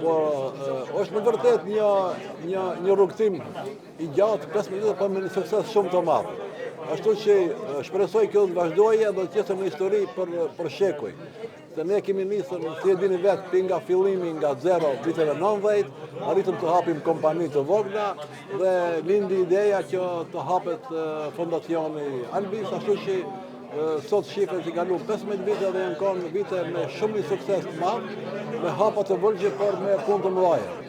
Po është në vërtet një rrugtim i gjatë 15 vite, por me një sukses shumë të madh. Ashtu që shpresoj kjo të vazhdojë dhe të jetë një histori për shekuj. Se ne kemi nisur, si e dini vetë, nga fillimi nga zero viteve 90, arritëm të hapim kompani të vogla dhe lindi ideja që të hapet fondacioni Albis, ashtu që sot shifët që kalu 15 vite dhe janë konë vite me shumë një sukses të madh, me hapa të vëllgje, por me punë të mëdha.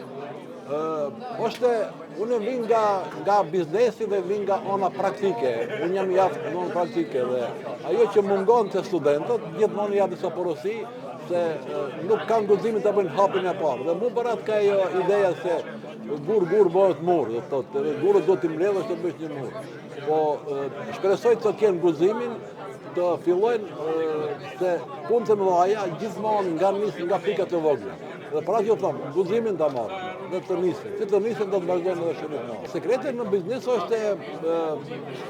Unë vin nga biznesi dhe vin nga ona praktike. Unë jam jashtë non praktike dhe ajo që mungon të studentët, gjithmonë ja disa porosi se nuk kanë guximin të bëjnë hapin e parë. Dhe mu barat ka ajo ideja se gur bëhet mur, dhe thotë, gurët do t'i mbledhësh të bësh një mur. Po shpresoj të kenë guximin të fillojnë se punë të mëdha gjithmonë nga pikat e vogla. Dhe pra që thonë, guximin të marrë dhe të nisin. Si të nisin do të vazhdojnë edhe shumë të marrë. Sekreti në biznes është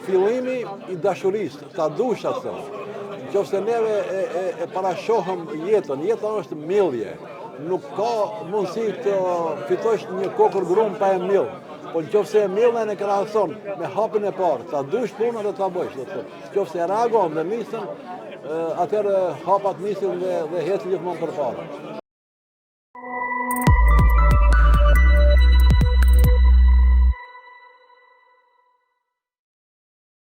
fillimi i dashurisë, ta dush atë. Nëse neve e parashohëm jetën është millje. Nuk ka mundësi të fitosh një kokër grumë pa e millë. Po nëse e millën e krahason me hapin e parë, ta dush punën dhe ta bësh. Nëse reagon dhe nisën, atëherë hapat nisin dhe ecën gjithmonë përpara.